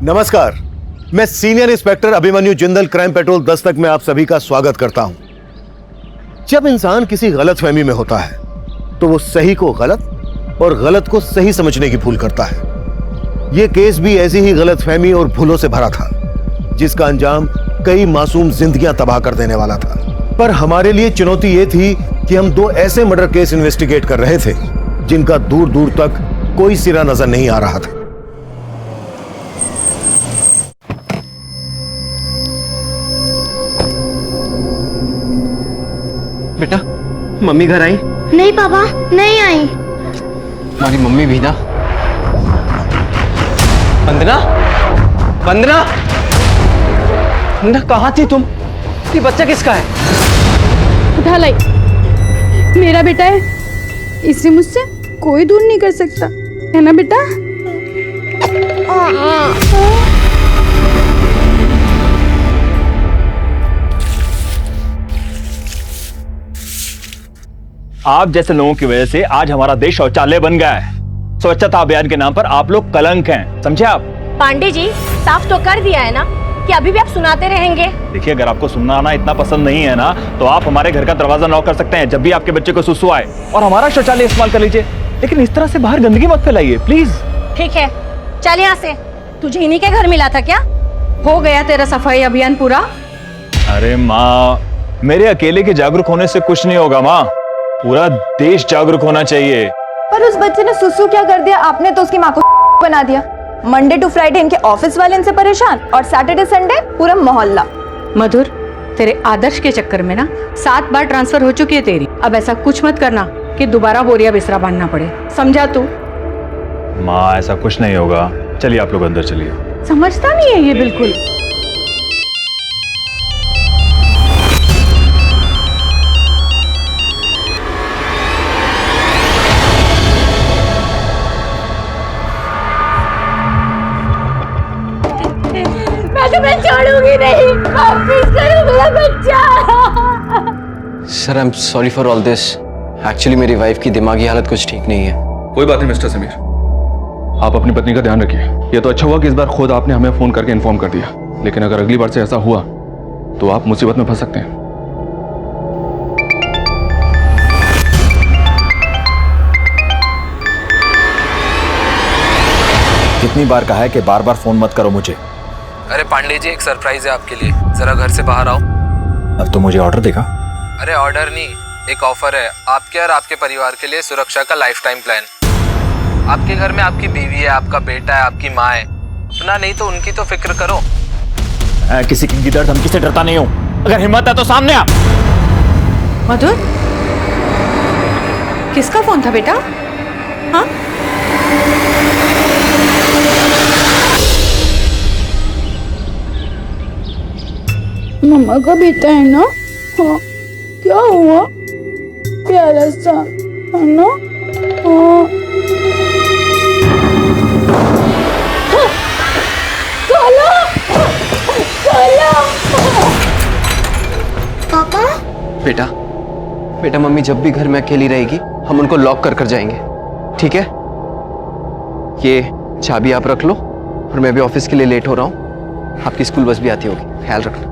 नमस्कार, मैं senior inspector Abhimanyu Jindal crime petrol Dastak में आप सभी का स्वागत करता हूं। जब इंसान किसी गलतफहमी में होता है तो वो सही को गलत और गलत को सही समझने की भूल करता है। यह केस भी ऐसी ही गलतफहमी और भूलों से भरा था, जिसका अंजाम कई मासूम जिंदगियां तबाह कर देने वाला था। पर हमारे लिए चुनौती यह थी कि हम दो ऐसे मर्डर केस इन्वेस्टिगेट कर रहे थे जिनका दूर दूर तक कोई सिरा नजर नहीं आ रहा था। बेटा, मम्मी घर आई? नहीं पापा, नहीं आई। हमारी मम्मी भी ना। वंदना, वंदना, वंदना कहाँ थी तुम? ये बच्चा किसका है? उठा लाई, मेरा बेटा है, इसे मुझसे कोई दूर नहीं कर सकता, है ना बेटा? आप जैसे लोगों की वजह से आज हमारा देश शौचालय बन गया है। स्वच्छता अभियान के नाम पर आप लोग कलंक हैं, समझे आप? पांडे जी, साफ तो कर दिया है ना कि अभी भी आप सुनाते रहेंगे। देखिए, अगर आपको सुनना आना इतना पसंद नहीं है ना, तो आप हमारे घर का दरवाजा नॉक कर सकते हैं जब भी आपके बच्चे को सुसु आए, और हमारा शौचालय इस्तेमाल कर लीजिए। लेकिन इस तरह से बाहर गंदगी मत फैलाइए प्लीज। ठीक है, चल यहाँ से। तुझे इन्हीं के घर मिला था क्या? हो गया तेरा सफाई अभियान पूरा? अरे माँ, मेरे अकेले के जागरूक होने से कुछ नहीं होगा माँ, पूरा देश जागरूक होना चाहिए। पर उस बच्चे ने सुसु क्या कर दिया? आपने तो उसकी माँ को बना दिया। मंडे टू फ्राइडे इनके ऑफिस वाले इनसे परेशान, और सैटरडे संडे पूरा मोहल्ला। मधुर, तेरे आदर्श के चक्कर में ना 7 बार ट्रांसफर हो चुकी है तेरी। अब ऐसा कुछ मत करना कि दोबारा बोरिया बिस्तरा बांधना पड़े, समझा तू? माँ, ऐसा कुछ नहीं होगा, चलिए आप लोग अंदर चलिए। समझता नहीं है ये बिल्कुल। मैं छोड़ूंगी नहीं, वापस करो मेरा बच्चा। Sir, I am sorry for all this. Actually मेरी वाइफ की दिमागी हालत कुछ ठीक नहीं है। कोई बात नहीं मिस्टर समीर, आप अपनी पत्नी का ध्यान रखिए। ये तो अच्छा हुआ कि इस बार खुद आपने हमें फोन करके इन्फॉर्म कर दिया, लेकिन अगर अगली बार से ऐसा हुआ तो आप मुसीबत में फंस सकते हैं। कितनी बार कहा है कि बार बार फोन मत करो मुझे। अरे पांडे जी, एक सरप्राइज है आपके लिए, जरा घर से बाहर आओ। अब तो मुझे ऑर्डर देगा। अरे ऑर्डर नहीं, एक ऑफर है आपके और आपके परिवार के लिए, सुरक्षा का लाइफ टाइम प्लान। आपके घर में आपकी बीवी है, आपका बेटा है, आपकी माँ है, अपना नहीं तो उनकी तो फिक्र करो। मैं किसी की गिदड़ धमकी से डरता नहीं हूँ, अगर हिम्मत है तो सामने आ। मधुर, किसका फोन था बेटा? हाँ, मम्मा का बेटा है ना? हाँ, क्या हुआ? प्यारा सा है ना? हाँ। काला, काला। पापा, बेटा, बेटा मम्मी जब भी घर में अकेली रहेगी हम उनको लॉक कर कर जाएंगे, ठीक है? ये चाबी आप रख लो, और मैं भी ऑफिस के लिए लेट हो रहा हूँ। आपकी स्कूल बस भी आती होगी, ख्याल रखना।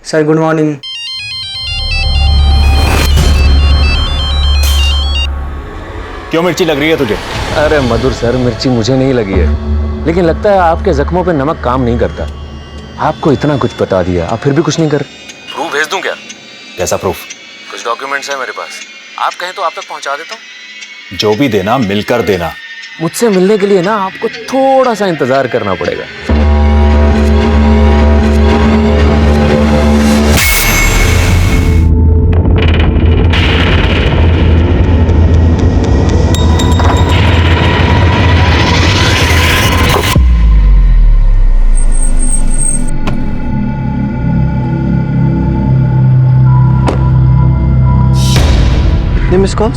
Sir good morning. क्यों मिर्ची लग रही है तुझे? अरे मधुर सर, मिर्ची मुझे नहीं लगी है, लेकिन लगता है आपके जख्मों पे नमक काम नहीं करता। आपको इतना कुछ बता दिया, आप फिर भी कुछ नहीं कर। प्रूफ भेज दूं क्या? कैसा प्रूफ? कुछ डॉक्यूमेंट्स है मेरे पास, आप कहें तो आप तक पहुंचा देता हूँ। जो भी देना मिलकर देना। मुझसे मिलने के लिए ना आपको थोड़ा सा इंतजार करना पड़ेगा। इतने मिस कॉल।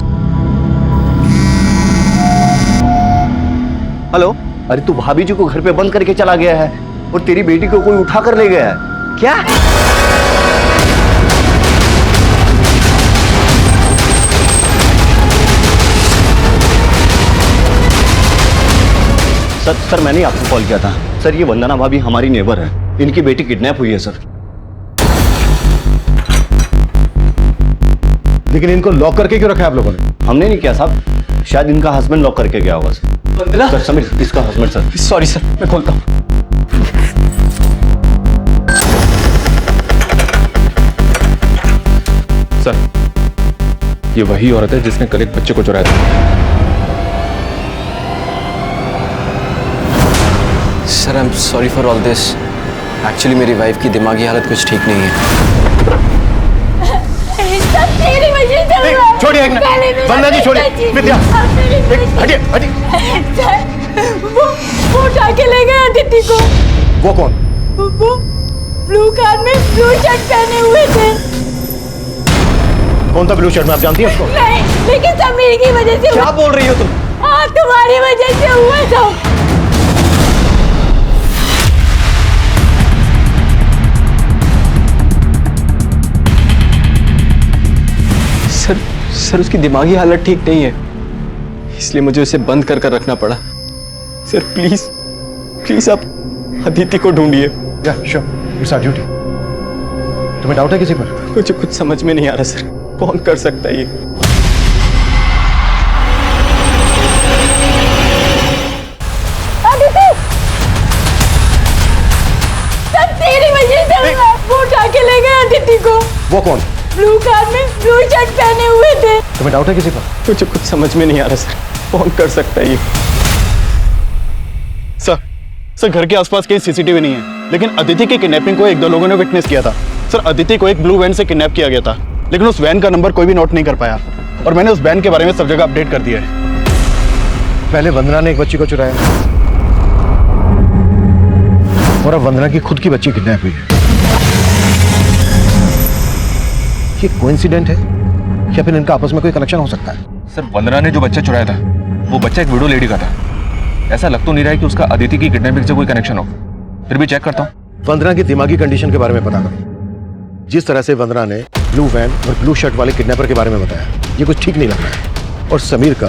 हेलो। अरे तू भाभी जी को घर पे बंद करके चला गया है और तेरी बेटी को कोई उठा कर ले गया है क्या? सर मैंने आपको कॉल किया था सर। ये वंदना भाभी हमारी नेबर है, इनकी बेटी किडनैप हुई है सर। लेकिन इनको लॉक करके क्यों रखा है आप लोगों ने? हमने नहीं किया साहब, शायद इनका हस्बैंड लॉक करके गया होगा सर। वंदना? सर समीर, इसका हस्बैंड सर। सॉरी सर, मैं खोलता हूँ। सर, ये वही औरत है जिसने कल एक बच्चे को चुराया था। Sir I am sorry for all this. Actually मेरी वाइफ की दिमागी हालत कुछ ठीक नहीं है। सब तेरी वजह से हुआ है। छोड़िए एक मिनट। वंदना जी छोड़िए। विद्या हटिए हटिए। वो उठा के ले गए अदिति को। वो कौन? वो ब्लू कार में ब्लू शर्ट पहने हुए थे। कौन था ब्लू शर्ट में, आप जानती हैं उसको? नहीं, लेकिन समीर की वजह से क्या बोल रही हो तुम? हाँ, तुम्हारी वजह से हुआ सब। सर उसकी दिमागी हालत ठीक नहीं है, इसलिए मुझे उसे बंद कर रखना पड़ा। सर प्लीज आप अदिति को ढूंढिए। या श्योर, इट्स आवर ड्यूटी। तुम्हें डाउट है किसी पर? मुझे कुछ समझ में नहीं आ रहा सर, कौन कर सकता है ये? अदिति, सब तेरी वजह से हुआ। वो उठा के ले गए अदिति को। वो कौन? ब्लू कार में ब्लू शर्ट पहने हुए थे। तुम्हें डाउट है किसी पर? मुझे कुछ समझ में नहीं आ रहा सर, कौन कर सकता है ये? सर घर के आसपास कहीं सीसीटीवी नहीं है, लेकिन अदिति की किडनैपिंग को एक दो लोगों ने विटनेस किया था। सर अदिति को एक ब्लू वैन से किडनैप किया गया था, लेकिन उस वैन का नंबर कोई भी नोट नहीं कर पाया और मैंने उस वैन के बारे में सब जगह अपडेट कर दिया है। पहले वंदना ने एक बच्ची को चुराया और अब वंदना की खुद की बच्ची किडनैप हुई है। ये कोइंसिडेंट है या फिर इनका आपस में कोई कनेक्शन हो सकता है? सर, वंदना ने जो बच्चा चुराया था वो बच्चा एक विडो लेडी का था। ऐसा लग तो नहीं रहा है कि उसका अदिति की किडनैपिंग से कोई कनेक्शन हो, फिर भी चेक करता हूँ। वंदना की दिमागी कंडीशन के बारे में पता करो। जिस तरह से वंदना ने ब्लू वैन और ब्लू शर्ट वाले किडनैपर के बारे में बताया, ये कुछ ठीक नहीं लग रहा है। और समीर का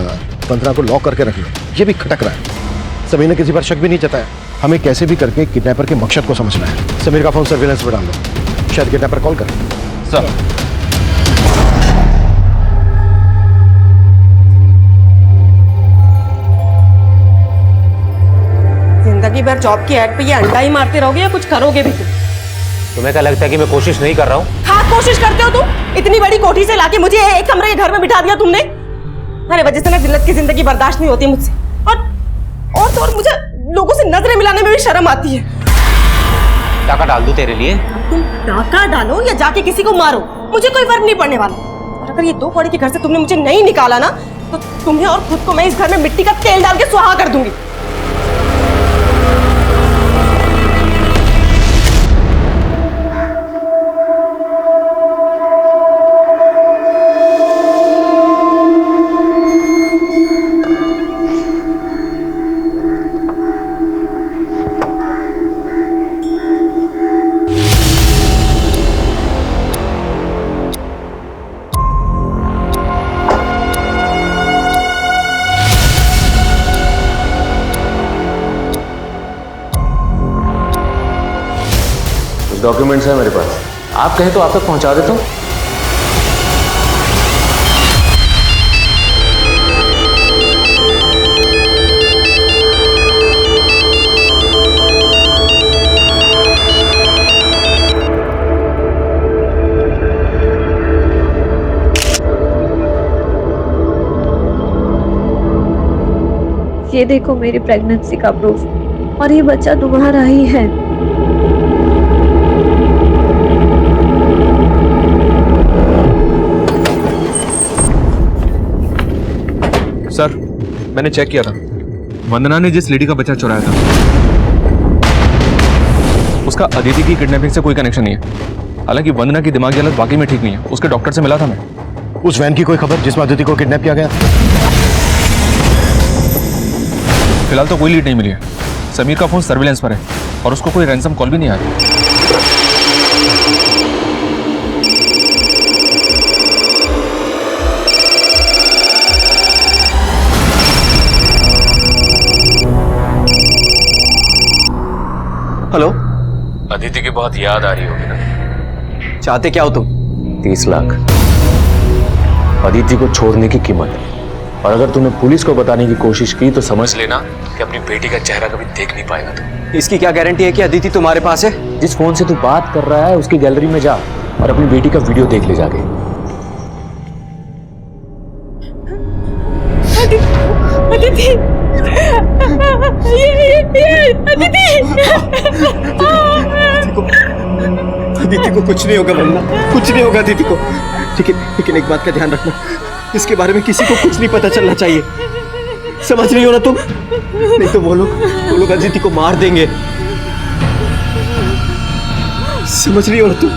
वंदना को लॉक करके रख लो, ये भी खटक रहा है। समीर ने किसी पर शक भी नहीं जताया। हमें कैसे भी करके किडनैपर के मकसद को समझना है। समीर का फोन सर्विलेंस पर डाल दो, शायद किडनैपर कॉल करे। सर, जिंदगी भर जॉब की ऐड पे ये अंडा ही मारते रहोगे या कुछ करोगे भी तुम? तुम्हें क्या लगता है कि मैं कोशिश नहीं कर रहा हूँ? हाँ कोशिश करते हो तुम। इतनी बड़ी कोठी से लाके मुझे एक कमरे के घर में बिठा दिया तुमने। अरे वजह से ना जिल्लत की जिंदगी बर्दाश्त नहीं होती मुझसे, और मुझे लोगों से नजरें मिलाने में भी शर्म आती है। टाका डाल दूं तेरे लिए? तुम टाका डालो या जाके किसी को मारो, मुझे कोई फर्क नहीं पड़ने वाला। और अगर ये दो कौड़ी के घर से तुमने मुझे नहीं निकाला ना, तो तुम्हें और खुद को मैं इस घर में मिट्टी का तेल डाल के सुहा कर दूंगी। डॉक्यूमेंट्स है मेरे पास, आप कहें तो आप तक पहुंचा देता हूं। ये देखो मेरी प्रेगनेंसी का प्रूफ, और ये बच्चा तुम्हारा ही है। सर, मैंने चेक किया था, वंदना ने जिस लेडी का बच्चा चुराया था उसका अदिति की किडनैपिंग से कोई कनेक्शन नहीं है। हालांकि वंदना की दिमागी हालत वाकई में ठीक नहीं है, उसके डॉक्टर से मिला था मैं, उस वैन की कोई खबर जिसमें अदिति को किडनैप किया गया? फिलहाल तो कोई लीड नहीं मिली है। समीर का फोन सर्विलेंस पर है और उसको कोई रैंसम कॉल भी नहीं आ रही। हेलो, अदिति की बहुत याद आ रही होगी ना? चाहते क्या हो तुम? 30 लाख अदिति को छोड़ने की कीमत है। और अगर तूने पुलिस को बताने की कोशिश की तो समझ लेना कि अपनी बेटी का चेहरा कभी देख नहीं पाएगा तू। इसकी क्या गारंटी है कि अदिति तुम्हारे पास है? जिस फोन से तू बात कर रहा है उसकी गैलरी में जा और अपनी बेटी का वीडियो देख ले जाके। अदिति, ये अदिति। अदिति को कुछ नहीं होगा वरना, कुछ नहीं होगा अदिति को। लेकिन एक बात का ध्यान रखना, इसके बारे में किसी को कुछ नहीं पता चलना चाहिए। समझ रही हो ना तुम? नहीं तो वो लोग अदिति को मार देंगे। समझ रही हो ना तुम?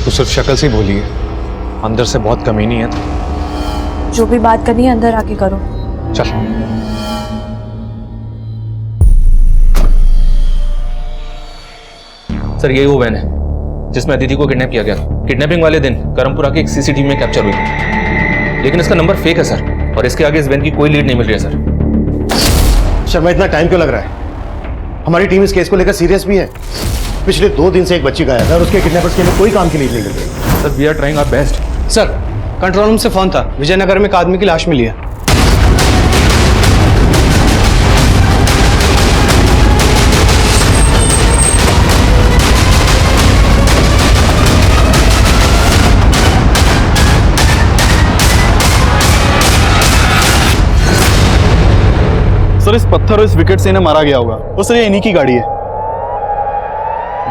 तो सिर्फ शक्ल से भूली है, अंदर से बहुत कमीनी है। जो भी बात करनी है अंदर आके करो। चल। सर यही वो वैन है जिसमें अदिति को किडनैप किया गया था। किडनैपिंग वाले दिन करमपुरा के एक सीसीटीवी में कैप्चर हुई थी, लेकिन इसका नंबर फेक है सर, और इसके आगे इस वैन की कोई लीड नहीं मिल रही है सर। शर्मा, इतना टाइम क्यों लग रहा है? हमारी टीम इस केस को लेकर सीरियस भी है। पिछले 2 दिन से एक बच्ची गायब है और उसके किडनैपर्स के लिए कोई काम की लीड नहीं मिल रही। Sir we are trying our best. Sir, control room से फोन था, विजयनगर में एक आदमी की लाश मिली है। सर इस पत्थर और इस विकेट से इन्हें मारा गया होगा। और सर ये इन्हीं की गाड़ी है।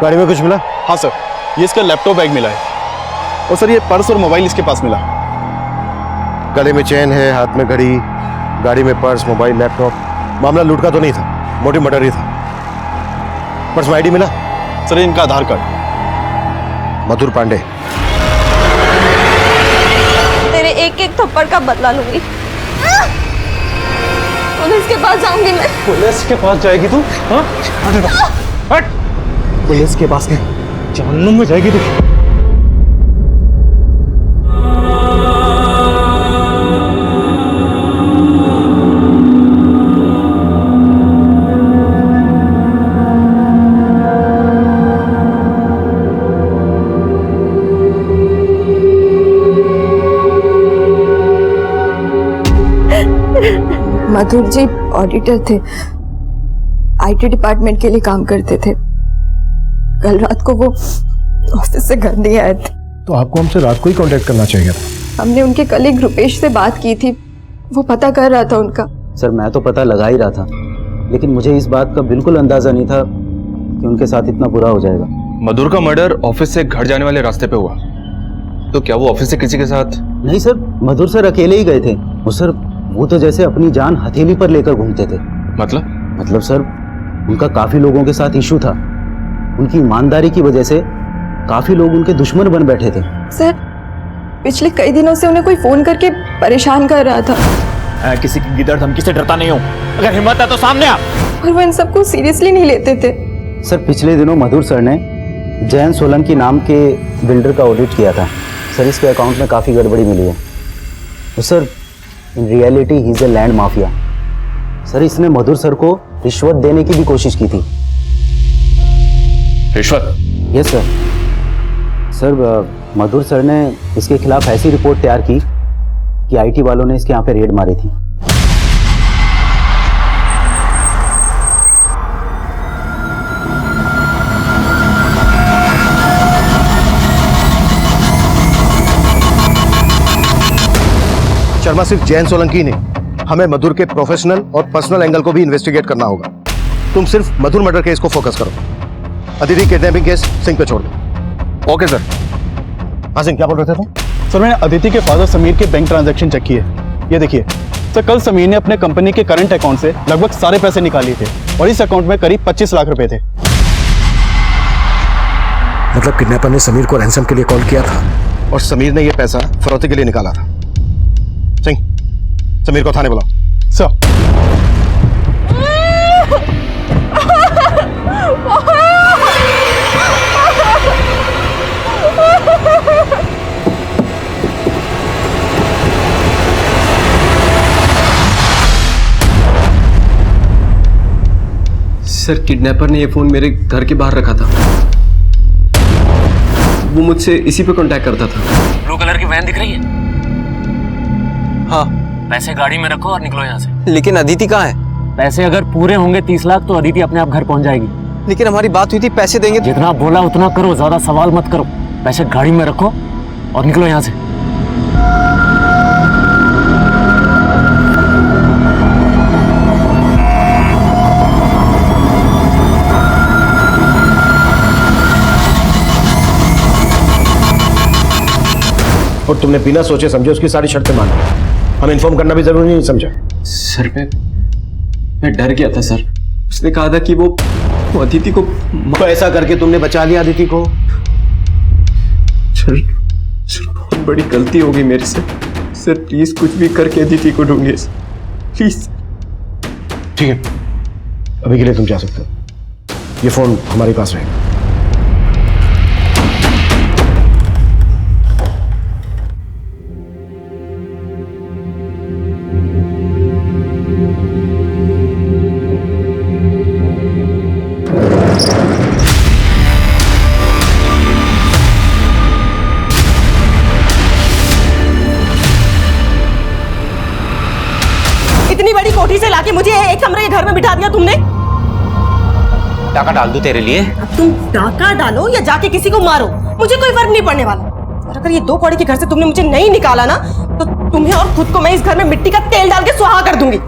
गाड़ी में कुछ मिला? हाँ सर, ये इसका लैपटॉप बैग मिला है। और सर ये पर्स और मोबाइल इसके पास मिला। गले में चेन है, हाथ में घड़ी, गाड़ी में पर्स, मोबाइल, लैपटॉप। मामला लूट का तो नहीं था, मोटी मर्डर ही था। पर्स में आईडी मिला? सर ये इनका आधार कार्ड। मधुर पांडे। तेरे एक एक थप्पड़ का बदला लूंगी। पुलिस के पास जाऊंगी मैं। पुलिस के पास जाएगी तू? हाँ? हट! पुलिस के पास नहीं, जहन्नुम में जाएगी तू। मधुर जी ऑडिटर थे, आईटी डिपार्टमेंट के लिए काम करते थे। कल रात को वो ऑफिस से घर नहीं आए थे। तो आपको हमसे रात को ही कांटेक्ट करना चाहिए था। हमने उनके कलीग रुपेश से बात की थी, वो पता कर रहा था उनका। सर मैं तो पता लगा ही रहा था, लेकिन मुझे इस बात का बिल्कुल अंदाजा नहीं था कि उनके साथ इतना बुरा हो जाएगा। मधुर का मर्डर ऑफिस से घर जाने वाले रास्ते पे हुआ, तो क्या वो ऑफिस से किसी के साथ? नहीं सर, मधुर सर अकेले ही गए थे। वो तो जैसे अपनी जान हथेली पर लेकर घूमते थे। मतलब सर, उनका काफी लोगों के साथ इशू था। उनकी ईमानदारी की वजह से काफी लोग उनके दुश्मन बन बैठे थे। सर पिछले कई दिनों से उन्हें कोई फोन करके परेशान कर रहा था। किसी की गिदड़ धमकी से डरता नहीं हूँ, अगर हिम्मत है तो सामने आ। और वो इन सबको सीरियसली नहीं लेते थे। सर पिछले दिनों मधुर सर ने जैन सोलंकी नाम के बिल्डर का ऑडिट किया था। सर इसके अकाउंट में काफी गड़बड़ी मिली है। तो sir in reality he is a land mafia. Sir इसने मधुर सर को रिश्वत देने की भी कोशिश की थी। रिश्वत? Yes sir. सर मधुर सर ने इसके खिलाफ ऐसी रिपोर्ट तैयार की कि आईटी वालों ने इसके यहाँ पे रेड मारी थी। शर्मा सिर्फ जैन सोलंकी नहीं, हमें मधुर के प्रोफेशनल और पर्सनल एंगल को भी इन्वेस्टिगेट करना होगा। तुम सिर्फ मधुर मर्डर केस को फोकस करो, अदिति किडनैपिंग केस सिंह पे छोड़ दो। Okay sir. हाँ सिंह, क्या बोल रहे थे तुम? सर मैंने अदिति के फादर समीर के बैंक ट्रांजैक्शन चेक किए। ये देखिए सर, कल समीर ने अपने कंपनी के करंट अकाउंट से लगभग सारे पैसे निकाले थे और इस अकाउंट में करीब 25 लाख रुपए थे। मतलब किडनैपर ने समीर को रैंसम के लिए कॉल किया था और समीर ने यह पैसा फिरौती के लिए निकाला था। सिंह, समीर को थाने बुलाओ। सर। सर, किडनैपर ने ये फोन मेरे घर के बाहर रखा था। वो मुझसे इसी पे कांटेक्ट करता था। ब्लू कलर की वैन दिख रही है? हाँ। पैसे गाड़ी में रखो और निकलो यहाँ से। लेकिन अदिति कहाँ है? पैसे अगर पूरे होंगे 30 लाख तो अदिति अपने आप घर पहुंच जाएगी। लेकिन हमारी बात हुई थी, पैसे देंगे। जितना बोला उतना करो, ज्यादा सवाल मत करो। पैसे गाड़ी में रखो और निकलो यहाँ से। और तुमने बिना सोचे समझे उसकी सारी शर्तें मान ली। हमें इन्फॉर्म करना भी जरूरी नहीं समझा? सर मैं डर गया था सर। उसने कहा था कि वो अदिति को। तो ऐसा करके तुमने बचा लिया अदिति को? सर बहुत बड़ी गलती हो गई मेरे से। सर प्लीज कुछ भी करके अदिति को ढूंढिए प्लीज। ठीक है, अभी के लिए तुम जा सकते हो। ये फोन हमारे पास रहेगा। इतनी बड़ी कोठी से लाके मुझे एक कमरे के घर में बिठा दिया तुमने। टाका डाल दूं तेरे लिए? अब तुम टाका डालो या जाके किसी को मारो, मुझे कोई फर्क नहीं पड़ने वाला। और अगर ये 2 कौड़ी के घर से तुमने मुझे नहीं निकाला ना, तो तुम्हें और खुद को मैं इस घर में मिट्टी का तेल डाल के सुहा कर दूंगी।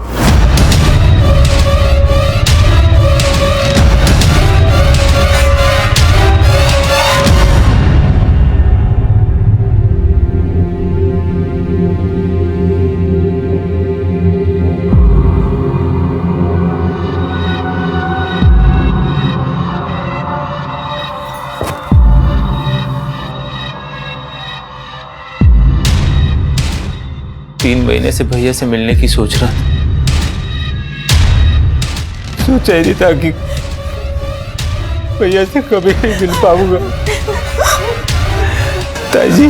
तीन महीने से भैया से मिलने की सोच रहा था। सोचा ही नहीं था कि भैया से कभी नहीं मिल पाऊंगा। ताजी,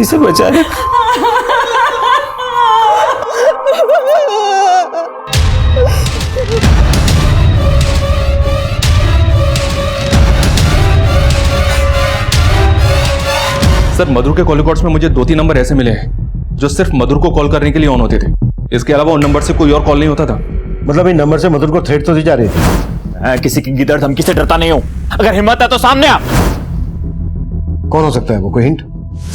इसे बचाने सर, मधुर के कॉल रिकॉर्ड्स में मुझे 2-3 नंबर ऐसे मिले हैं जो सिर्फ मधुर को कॉल करने के लिए ऑन होते थे। इसके अलावा उन नंबर से कोई और कॉल नहीं होता था। मतलब इन नंबर से मधुर को थ्रेट तो दी जा रही थी? मैं किसी की गिदड़ धमकी से डरता नहीं हूं। अगर हिम्मत है तो सामने आ। कौन हो सकता है वो, कोई हिंट?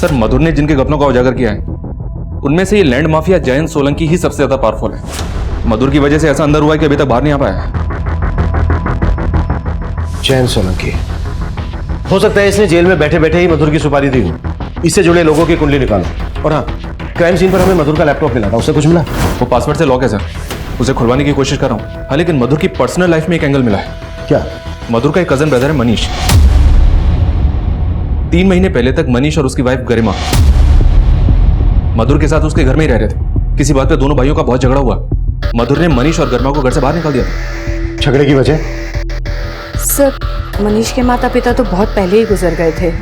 सर, मधुर ने जिनके घटनों का उजागर किया है उनमें से ये लैंड माफिया जैन सोलंकी ही सबसे ज्यादा पावरफुल है। मधुर की वजह से ऐसा अंदर हुआ है कि अभी तक बाहर नहीं आ पाया। जैन सोलंकी हो सकता है इसने जेल में बैठे बैठे ही मधुर की सुपारी दी हो। इससे जुड़े लोगों की कुंडली निकालो। और हाँ, क्राइम सीन पर हमें मधुर का लैपटॉप मिला था, उससे कुछ मिला? वो पासवर्ड से लॉक है सर, उसे खुलवाने की कोशिश कर रहा हूँ। हाँ, लेकिन मधुर की पर्सनल लाइफ में एक एंगल मिला है। क्या? मधुर का एक कजन ब्रदर है मनीष। 3 महीने पहले तक मनीष और उसकी वाइफ गरिमा मधुर के साथ उसके घर में ही रह रहे थे। किसी बात पे दोनों भाइयों का बहुत झगड़ा हुआ। मधुर ने मनीष और गरिमा को घर से बाहर निकाल दिया था। झगड़े की वजह? सर, मनीष के माता पिता तो बहुत पहले ही गुजर गए थे।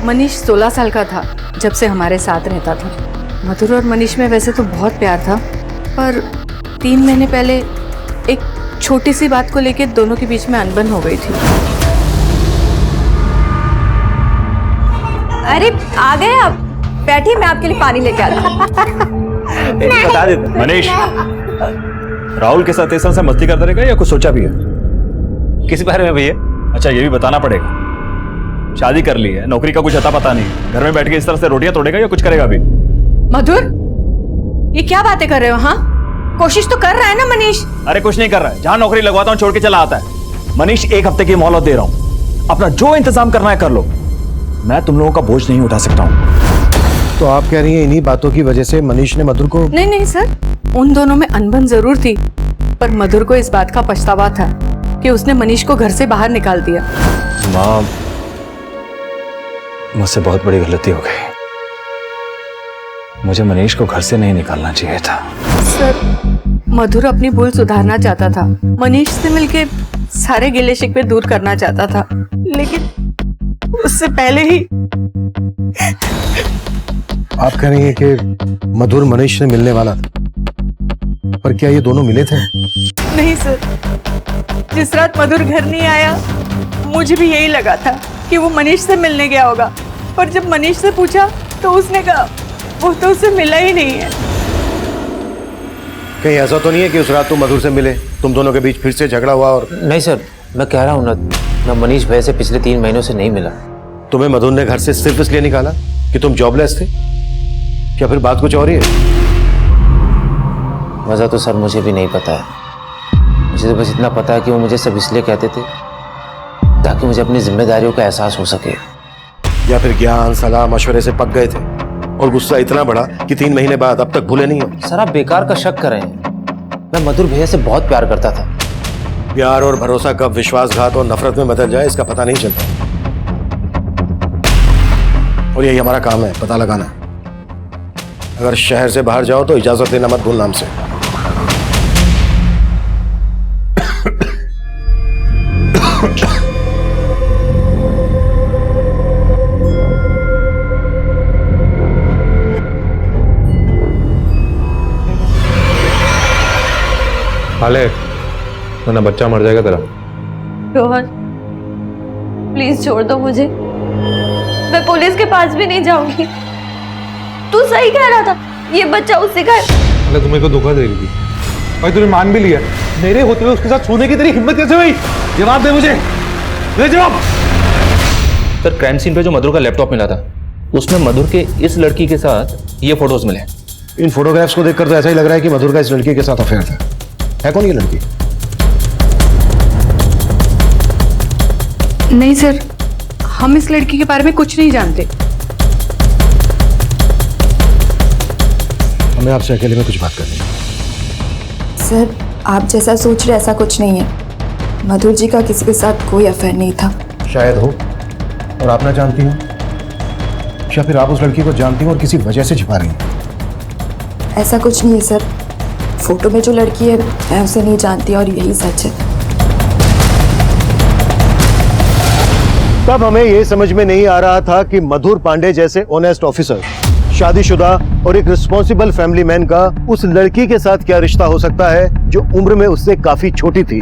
मनीष 16 साल का था जब से हमारे साथ रहता था। मधुर और मनीष में वैसे तो बहुत प्यार था, पर 3 महीने पहले एक छोटी सी बात को लेकर दोनों के बीच में अनबन हो गई थी। अरे आ गए आप, बैठिए, मैं आपके लिए पानी लेके आती हूँ। बता दे मनीष, राहुल के साथ ऐसा मस्ती करता रहेगा या कुछ सोचा भी है? किस बारे में भैया? अच्छा, ये भी बताना पड़ेगा। शादी कर ली है, नौकरी का कुछ अता पता नहीं, घर में बैठ के इस तरह से रोटियां तोड़ेगा या कुछ करेगा भी? मधुर, ये क्या बातें कर रहे हो? हाँ, कोशिश तो कर रहा है ना मनीष। अरे कुछ नहीं कर रहा है, जहां नौकरी लगवाता हूं छोड़ के चला आता है। मनीष 1 हफ्ते की मोहलत दे रहा हूं, अपना जो इंतजाम करना है कर लो, मैं तुम लोगों का बोझ नहीं उठा सकता हूं। तो आप कह रही हैं इन्हीं बातों की वजह से मनीष ने मधुर को? नहीं नहीं सर, उन दोनों में अनबन जरूर थी, पर मधुर को इस बात का पछतावा था कि उसने मनीष को घर से बाहर निकाल दिया। माँ, मुझसे बहुत बड़ी गलती हो गई, मुझे मनीष को घर से नहीं निकालना चाहिए था। सर, मधुर अपनी भूल सुधारना चाहता था, मनीष से मिलके सारे गिले शिकवे दूर करना चाहता था, लेकिन उससे पहले ही। आप कह रही हैं कि मधुर मनीष से मिलने वाला था, पर क्या ये दोनों मिले थे? नहीं सर, जिस रात मधुर घर नहीं आया मुझे भी यही लगा था कि वो मनीष से मिलने गया होगा, पर जब मनीष से पूछा तो उसने कहा वो तो उससे मिला ही नहीं है। कहीं ऐसा तो नहीं है कि उस रात तुम मधुर से मिले, तुम दोनों के बीच फिर से झगड़ा हुआ? और नहीं सर, मैं कह रहा हूँ ना, मैं मनीष भैया से पिछले 3 महीनों से नहीं मिला। तुम्हें मधुर ने घर से सिर्फ इसलिए निकाला कि तुम जॉबलेस थे? क्या फिर बात कुछ और ही है? वजह तो सर मुझे भी नहीं पता है, मुझे तो बस इतना पता है कि वो मुझे सब इसलिए कहते थे ताकि मुझे अपनी जिम्मेदारियों का एहसास हो सके। या फिर ज्ञान सलाह मशवरे से पक गए थे और गुस्सा इतना बढ़ा कि 3 महीने बाद अब तक भूले नहीं हो? सर आप बेकार का शक कर रहे हैं, मैं मधुर भैया से बहुत प्यार करता था। प्यार और भरोसा कब विश्वासघात और नफरत में बदल जाए इसका पता नहीं चलता, और यही हमारा काम है, पता लगाना। अगर शहर से बाहर जाओ तो इजाजत देना मत भूलना हमसे। हाले, वरना बच्चा मर जाएगा तेरा। रोहन, प्लीज छोड़ दो मुझे, मैं पुलिस के पास भी नहीं जाऊंगी। तू सही कह रहा था, ये बच्चा उसी का है। अरे तुम्हें को धोखा देगी भाई, तूने मान भी लिया, मेरे होते हुए उसके साथ सोने की तेरी हिम्मत कैसे हुई? जवाब दे मुझे, दे जवाब। सर क्राइम सीन पे जो मधुर का लैपटॉप मिला था उसमें मधुर के इस लड़की के साथ ये फोटोज मिले। इन फोटोग्राफ्स को देखकर तो ऐसा ही लग रहा है कि मधुर का इस लड़की के साथ अफेयर था। है कौन ये लड़की? नहीं सर, हम इस लड़की के बारे में कुछ नहीं जानते। हमें आपसे अकेले में कुछ बात करनी है। सर आप जैसा सोच रहे ऐसा कुछ नहीं है, मधुर जी का किसी के साथ कोई अफेयर नहीं था। शायद हो और आप ना जानती हो, या फिर आप उस लड़की को जानती हो और किसी वजह से छिपा रही हैं। ऐसा कुछ नहीं है सर, फोटो में जो लड़की है मैं उसे नहीं जानती और यही सच है। तब हमें यह समझ में नहीं आ रहा था कि मधुर पांडे जैसे ऑनेस्ट ऑफिसर, शादीशुदा और एक रिस्पॉन्सिबल फैमिली मैन का उस लड़की के साथ क्या रिश्ता हो सकता है जो उम्र में उससे काफी छोटी थी।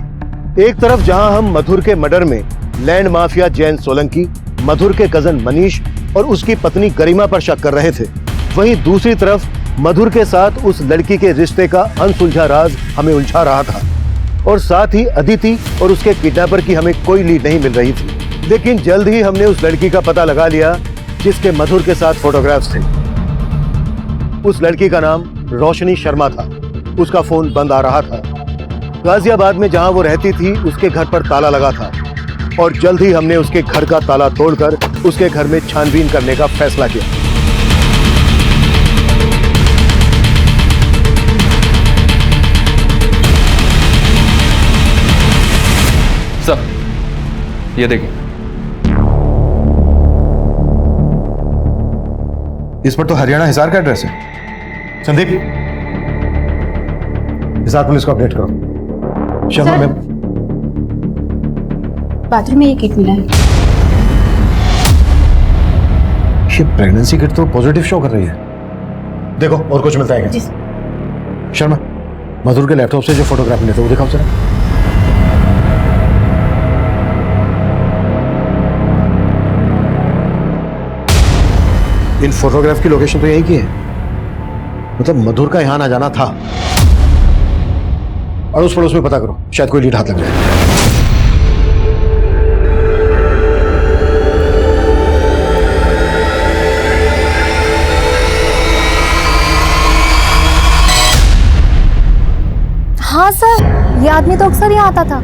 एक तरफ जहां हम मधुर के मर्डर में लैंड माफिया जैन सोलंकी, मधुर के कजन मनीष और उसकी पत्नी गरिमा पर शक कर रहे थे, वहीं दूसरी तरफ मधुर के साथ उस लड़की के रिश्ते का अनसुलझा राज हमें उलझा रहा था, और साथ ही अदिति और उसके किडनैपर की हमें कोई लीड नहीं मिल रही थी। लेकिन जल्द ही हमने उस लड़की का पता लगा लिया जिसके मधुर के साथ फोटोग्राफ्स थे। उस लड़की का नाम रोशनी शर्मा था। उसका फोन बंद आ रहा था। गाजियाबाद में जहां वो रहती थी उसके घर पर ताला लगा था, और जल्द ही हमने उसके घर का ताला तोड़कर उसके घर में छानबीन करने का फैसला किया। सर ये देखिए, इस पर तो हरियाणा हिसार का एड्रेस है। संदीप, हिसार पुलिस को अपडेट करो। शर्मा मैम, बाथरूम में ये किट मिला है। ये प्रेगनेंसी किट तो पॉजिटिव शो कर रही है। देखो और कुछ मिलता है क्या? शर्मा, मधुर के लैपटॉप से जो फोटोग्राफ मिले थे वो दिखाओ जरा। इन फोटोग्राफ की लोकेशन तो यही की है, मतलब मधुर का यहां ना जाना था। अड़ोस पड़ोस में पता करो, शायद कोई लीड हाथ लग जाए। हाँ सर, ये आदमी तो अक्सर यहाँ आता था।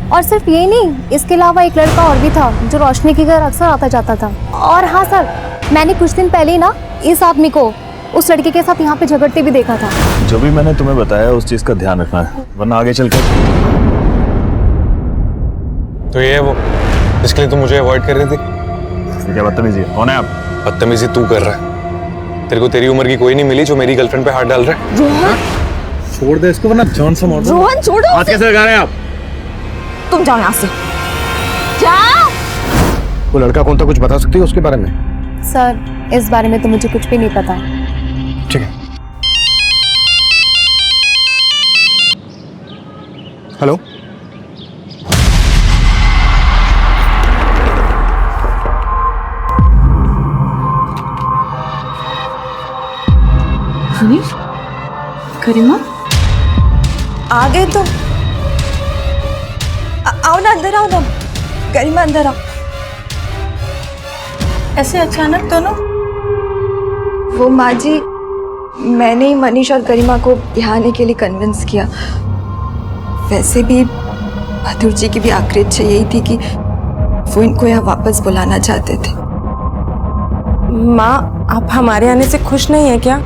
और सिर्फ ये नहीं, इसके अलावा एक लड़का और भी था जो रोशनी के घर अक्सर आता जाता था। और हाँ सर, मैंने कुछ दिन पहले ही ना इस आदमी को उस लड़के के साथ यहाँ पे झगड़ते भी देखा था। जो भी मैंने तुम्हें बताया उस चीज का ध्यान रखना है, वरना आगे चलकर। तो ये है वो जिसके लिए तुम मुझे अवॉइड कर रही थी। क्या बदतमीजी है? कौन है आप? बदतमीजी तू कर रहा है। तेरे को तेरी उम्र की कोई नहीं मिली जो मेरी गर्लफ्रेंड पे हाथ डाल रहा है। रोहन, छोड़ दे इसको वरना जान से मार दूं। रोहन छोड़ो। हाथ कैसे लगा रहे हैं आप? तुम जाओ यहाँ से, जाओ। वो लड़का कौन था, कुछ बता सकती है उसके बारे में? सर, इस बारे में तो मुझे कुछ भी नहीं पता। ठीक है। हेलो, मनीष, करीमा, आ गए तो आओ ना, अंदर आओ ना। गरिमा अंदर आओ। ऐसे अचानक दोनों? वो माँ जी, मैंने ही मनीष और गरिमा को यहाँ आने के लिए कन्विंस किया। वैसे भी मधुर जी की भी आखिरी इच्छा यही थी कि वो इनको यहाँ वापस बुलाना चाहते थे। माँ, आप हमारे आने से खुश नहीं है क्या?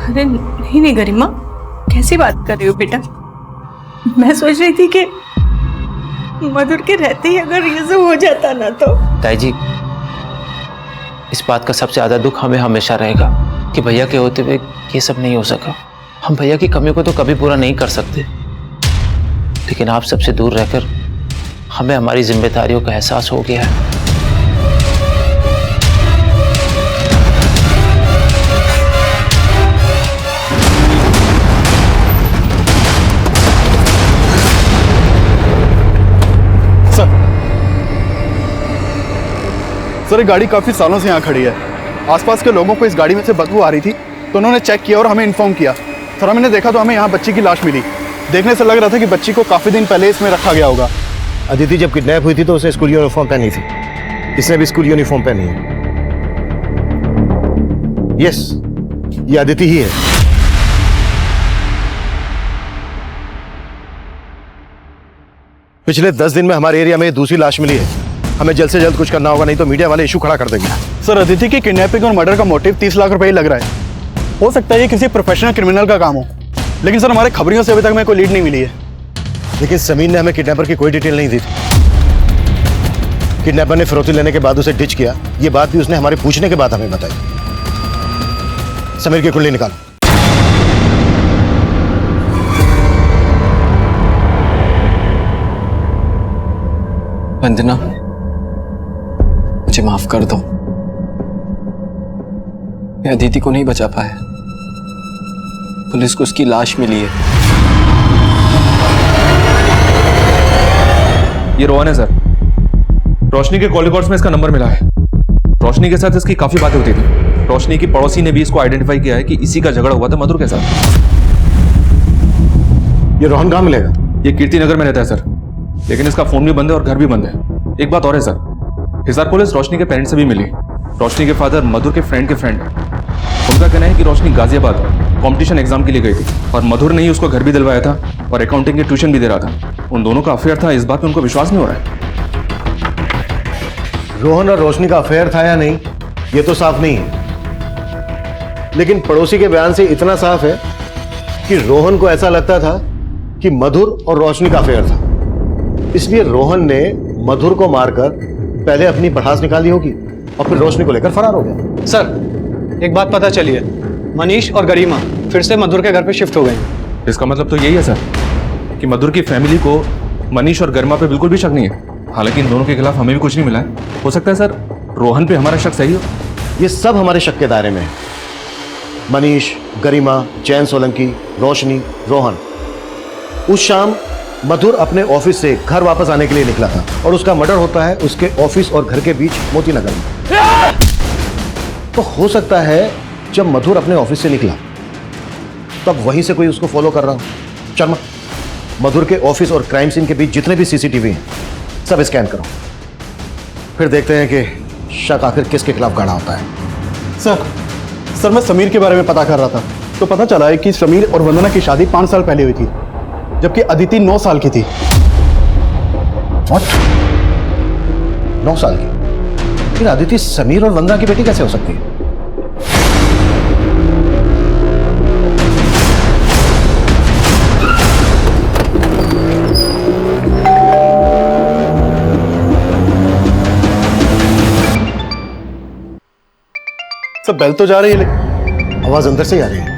अरे नहीं नहीं गरिमा, कैसी बात कर रही हो बेटा? मैं सोच रही थी कि मधुर के रहते ही अगर ये सब हो जाता ना तो। ताई जी, इस बात का सबसे ज्यादा दुख हमें हमेशा रहेगा कि भैया के होते हुए ये सब नहीं हो सका। हम भैया की कमी को तो कभी पूरा नहीं कर सकते, लेकिन आप सबसे दूर रहकर हमें हमारी जिम्मेदारियों का एहसास हो गया है। सर, ये गाड़ी काफी सालों से यहाँ खड़ी है। आसपास के लोगों को इस गाड़ी में से बदबू आ रही थी, तो उन्होंने चेक किया और हमें इन्फॉर्म किया। सर, हमने देखा तो हमें यहाँ बच्ची की लाश मिली। देखने से लग रहा था कि बच्ची को काफी दिन पहले इसमें रखा गया होगा। अदिति जब किडनैप हुई थी तो उसे स्कूल यूनिफॉर्म पहनी थी, इसने भी स्कूल यूनिफॉर्म पहनी है। यस, ये अदिति ही है। पिछले 10 दिन में हमारे एरिया में दूसरी लाश मिली है। हमें जल्द से जल्द कुछ करना होगा, नहीं तो मीडिया वाले इशू खड़ा कर देंगे। सर, अदिति की किडनैपिंग और मर्डर का मोटिव 30 लाख रुपए ही लग रहा है। हो सकता है ये किसी प्रोफेशनल क्रिमिनल का काम हो, लेकिन सर हमारे खबरियों से अभी तक हमें कोई लीड नहीं मिली है। लेकिन समीर ने हमें किडनैपर की कोई डिटेल नहीं दी थी। किडनैपर ने फिरौती लेने के बाद उसे डिच किया, ये बात भी उसने हमारे पूछने के बाद हमें बताई। समीर की कुंडली निकालो। वंदना, मुझे माफ कर दो। मैं अदिति को नहीं बचा पाया। पुलिस को उसकी लाश मिली है। ये रोहन है सर। रोशनी के कॉल रिकॉर्ड्स में इसका नंबर मिला है। रोशनी के साथ इसकी काफी बातें होती थी। रोशनी की पड़ोसी ने भी इसको आइडेंटिफाई किया है कि इसी का झगड़ा हुआ था मधुर के साथ। ये रोहन कहाँ मिलेगा? ये कीर्ति नगर में रहता है सर, लेकिन इसका फोन भी बंद है और घर भी बंद है। एक बात और है सर, हिसार पुलिस रोशनी के पेरेंट्स से भी मिली। रोशनी के फादर मधुर के फ्रेंड है। उनका कहना है कि रोशनी गाजियाबाद कंपटीशन एग्जाम के लिए गई थी और मधुर ने ही उसको घर भी दिलवाया था और अकाउंटिंग की ट्यूशन भी दे रहा था। उन दोनों का अफेयर था, इस बात पे उनको विश्वास नहीं हो रहा है। रोहन और रोशनी का अफेयर था या नहीं ये तो साफ नहीं है, लेकिन पड़ोसी के बयान से इतना साफ है कि रोहन को ऐसा लगता था कि मधुर और रोशनी का अफेयर था। इसलिए रोहन ने मधुर को मारकर पहले अपनी भड़ास निकाली होगी और फिर रोशनी को लेकर फरार हो गया। सर, एक बात पता चली है, मनीष और गरिमा फिर से मधुर के घर पे शिफ्ट हो गए। इसका मतलब तो यही है सर कि मधुर की फैमिली को मनीष और गरिमा पे बिल्कुल भी शक नहीं है। हालांकि इन दोनों के खिलाफ हमें भी कुछ नहीं मिला है। हो सकता है सर रोहन पे हमारा शक सही हो। ये सब हमारे शक के दायरे में है। मनीष, गरिमा, जैन सोलंकी, रोशनी, रोहन। उस शाम मधुर अपने ऑफिस से घर वापस आने के लिए निकला था और उसका मर्डर होता है उसके ऑफिस और घर के बीच मोती नगर में। तो हो सकता है जब मधुर अपने ऑफिस से निकला तब वहीं से कोई उसको फॉलो कर रहा हो। शर्मा, मधुर के ऑफिस और क्राइम सीन के बीच जितने भी सीसीटीवी हैं सब स्कैन करो, फिर देखते हैं कि शक आखिर किसके खिलाफ गाढ़ा होता है। सर मैं समीर के बारे में पता कर रहा था तो पता चला है कि समीर और वंदना की शादी 5 साल पहले हुई थी। जबकि अदिति 9 साल की थी। What? 9 साल की? फिर अदिति समीर और वंदना की बेटी कैसे हो सकती है? सब बेल तो जा रही है लेकिन आवाज अंदर से ही आ रही है।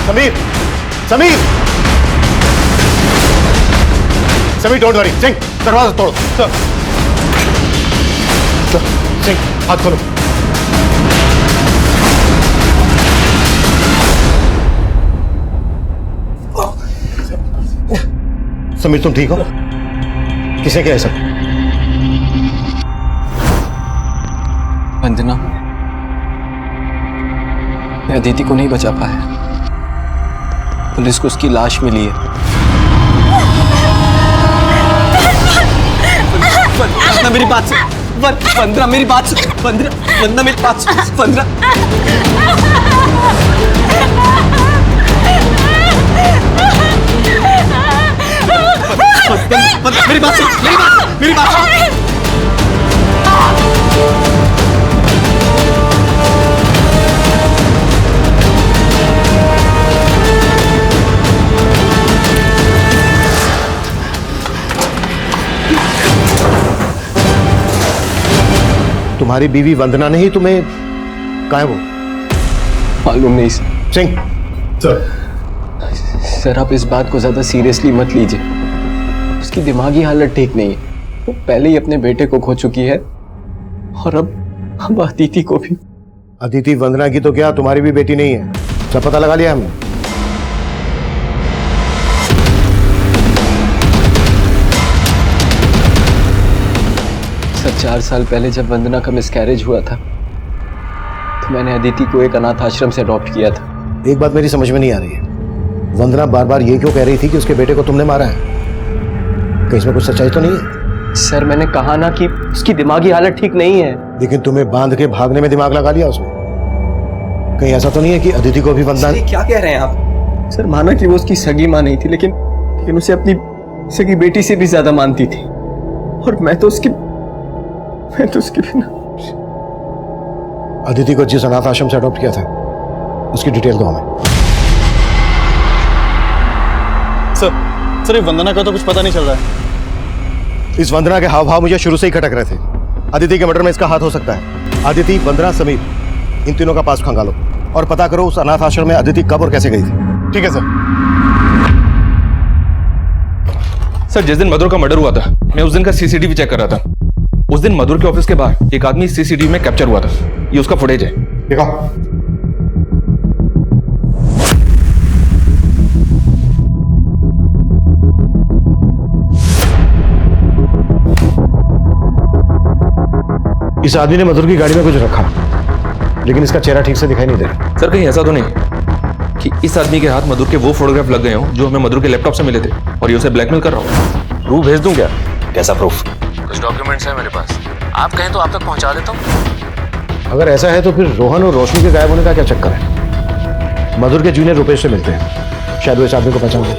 Sameer, Sameer, Sameer, don't worry. सिंह, दरवाजा तोड़ो। सिंह, हाथ खोलो। समीर, तुम ठीक हो? किसे क्या है सब? वंदना, मैं अदिति को नहीं बचा पाया। पुलिस को उसकी लाश मिली है। वंदना मेरी बात सुन। वंदना मेरी बात सुन। वंदना मेरी बात सुन। वंदना मेरी बात सुन। मेरी बात सुन। तुम्हारी बीवी वंदना ने ही तुम्हें कहा है वो? मालूम नहीं सर। सर, आप इस बात को ज्यादा सीरियसली मत लीजिए। उसकी दिमागी हालत ठीक नहीं है। वो पहले ही अपने बेटे को खो चुकी है और अब अदिति को भी। अदिति वंदना की तो क्या, तुम्हारी भी बेटी नहीं है। सब पता लगा लिया हमने। सर, 4 साल पहले जब वंदना का मिसकैरेज हुआ था तो मैंने अदिति को एक अनाथ आश्रम से अडॉप्ट किया था। एक बात मेरी समझ में नहीं आ रही है, वंदना बार बार ये क्यों कह रही थी कि उसके बेटे को तुमने मारा है? कहीं इसमें कुछ सच्चाई तो नहीं है? सर, मैंने कहा ना कि उसकी दिमागी हालत ठीक नहीं है। लेकिन तुम्हें बांध के भागने में दिमाग लगा लिया उसने। कहीं ऐसा तो नहीं है कि अदिति को भी वंदना? क्या कह रहे हैं आप? सर, माना कि वो उसकी सगी मां नहीं थी, लेकिन उसे अपनी सगी बेटी से भी ज्यादा मानती थी। और मैं तो उसके बिना। अदिति को जिस अनाथ आश्रम से अडॉप्ट किया था उसकी डिटेल दो हमें। सर, ये वंदना का तो कुछ पता नहीं चल रहा है। इस वंदना के हाव भाव मुझे शुरू से ही खटक रहे थे। अदिति के मर्डर में इसका हाथ हो सकता है। अदिति, वंदना, समीर, इन तीनों का पास खंगालो और पता करो उस अनाथ आश्रम में अदिति कब और कैसे गई थी। ठीक है सर। सर, जिस दिन मधुर का मर्डर हुआ था मैं उस दिन का सीसीटीवी चेक कर रहा था। उस दिन मधुर के ऑफिस के बाहर एक आदमी सीसीटीवी में कैप्चर हुआ था। ये उसका फुटेज है। दिखाओ। इस आदमी ने मधुर की गाड़ी में कुछ रखा, लेकिन इसका चेहरा ठीक से दिखाई नहीं दे रहा। सर, कहीं ऐसा तो नहीं कि इस आदमी के हाथ मधुर के वो फोटोग्राफ लग गए हो जो हमें मधुर के लैपटॉप से मिले थे और ये उसे ब्लैकमेल कर रहा हो? प्रूफ भेज दूं क्या? कैसा प्रूफ? कुछ डॉक्यूमेंट्स हैं मेरे पास, आप कहें तो आप तक पहुंचा देता हूँ। अगर ऐसा है तो फिर रोहन और रोशनी के गायब होने का क्या चक्कर है? मधुर के जूनियर रुपेश से मिलते हैं, शायद वो इस आदमी को पहचान ले।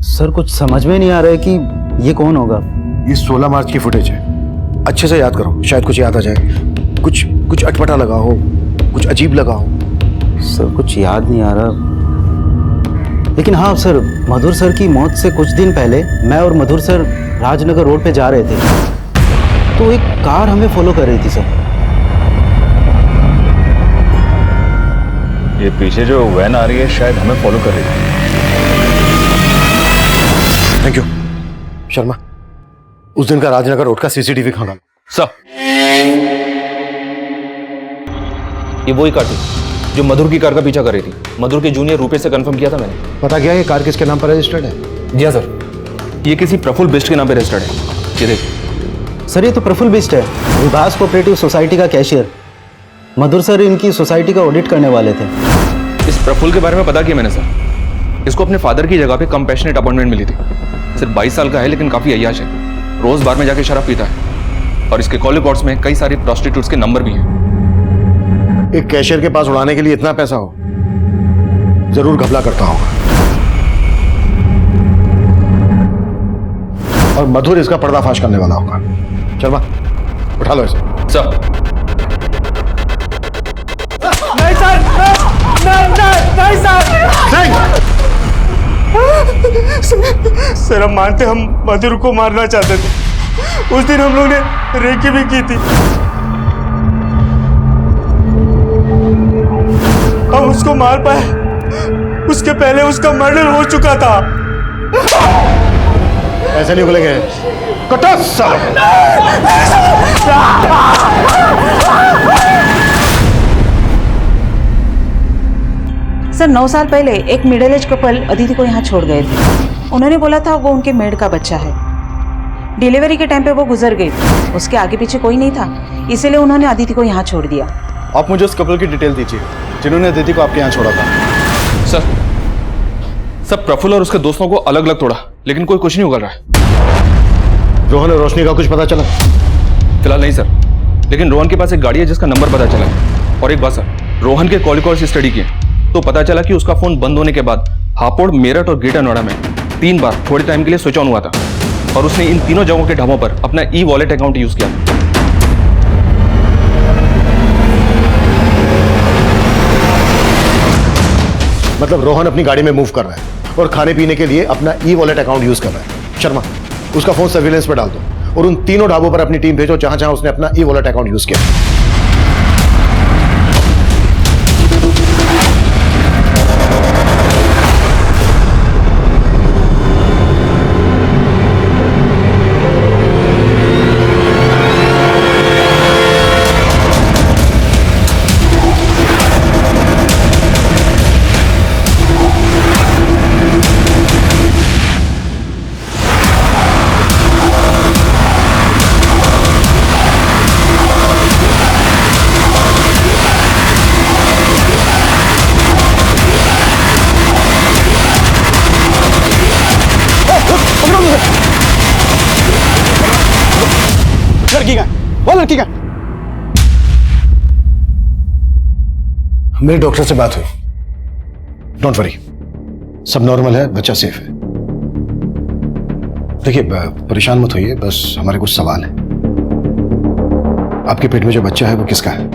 सर, कुछ समझ में नहीं आ रहा है कि ये कौन होगा। ये 16 मार्च की फुटेज है। अच्छे से याद करो, शायद कुछ याद आ जाए। कुछ अटपटा लगा हो, कुछ अजीब लगा हो। सर, कुछ याद नहीं आ रहा। लेकिन हाँ सर, मधुर सर की मौत से कुछ दिन पहले मैं और मधुर सर राजनगर रोड पे जा रहे थे तो एक कार हमें फॉलो कर रही थी सर। ये पीछे जो वैन आ रही है शायद हमें फॉलो कर रही है। Thank you. शर्मा, उस दिन का राजनगर रोड का सीसीटीवी खंगालो। सर, ये वही कार थी जो मधुर की कार का पीछा कर रही थी। मधुर के जूनियर रुपेश से कंफर्म किया था मैंने। पता क्या है ये कार किसके नाम पर रजिस्टर्ड है? जी हाँ सर, ये किसी प्रफुल्ल बिष्ट के नाम पर रजिस्टर्ड है। ये देखिए सर, ये तो प्रफुल्ल बिष्ट है, विभास कोऑपरेटिव सोसाइटी का कैशियर। मधुर सर इनकी सोसाइटी का ऑडिट करने वाले थे। इस प्रफुल्ल के बारे में पता किया मैंने सर। इसको अपने फादर की जगह पे कंपैशनेट अपॉइंटमेंट मिली थी। सिर्फ 22 साल का है लेकिन काफी अय्याश है। रोज बार में जाके शराब पीता है और इसके कॉल रिकॉर्ड्स में कई सारी प्रोस्टिट्यूट्स के नंबर भी हैं। एक कैशियर के पास उड़ाने के लिए इतना पैसा हो, जरूर घपला करता होगा। और मधुर इसका पर्दाफाश करने वाला होगा। शर्मा, उठा लो इसे। सर। नहीं सर, नहीं सर, हम मानते हम मधुर को मारना चाहते थे। उस दिन हम लोग ने रेकी भी की थी। हम उसको मार पाए, उसके पहले उसका मर्डर हो चुका था। ऐसे नहीं खुलेंगे। सर 9 साल पहले एक मिडिल एज कपल अदिति को यहाँ छोड़ गए थे। उन्होंने बोला था वो उनके मेड का बच्चा है। डिलीवरी के टाइम पे वो गुजर गई, उसके आगे पीछे कोई नहीं था, इसीलिए उन्होंने अदिति को यहाँ छोड़ दिया। आप मुझे उस कपल की डिटेल दीजिए जिन्होंने अदिति को आपके यहाँ छोड़ा था। सर प्रफुल्ल और उसके दोस्तों को अलग अलग तोड़ा, लेकिन कोई कुछ नहीं उगल रहा है। रोहन और रोशनी का कुछ पता चला? फिलहाल नहीं सर, लेकिन रोहन के पास एक गाड़ी है जिसका नंबर पता चला है। और एक बात सर, रोहन के कॉल रिकॉर्ड्स स्टडी किए तो पता चला कि उसका फोन बंद होने के बाद हापुड़, मेरठ और ग्रेटर नोएडा में 3 बार थोड़े टाइम के लिए स्विच ऑन हुआ था और उसने इन तीनों जगहों के ढाबों पर अपना ई-वॉलेट अकाउंट यूज किया। मतलब रोहन अपनी गाड़ी में मूव कर रहा है और खाने पीने के लिए अपना ई-वॉलेट अकाउंट यूज कर रहा है। शर्मा, उसका फोन सर्विलेंस पे डाल दो और उन तीनों ढाबों पर अपनी टीम भेजो जहां जहां उसने अपना ई-वॉलेट अकाउंट यूज किया। लड़की का, वो लड़की का। मेरे डॉक्टर से बात हुई। डोंट वरी, सब नॉर्मल है, बच्चा सेफ है। देखिए, परेशान मत होइए, बस हमारे कुछ सवाल हैं। आपके पेट में जो बच्चा है वो किसका है?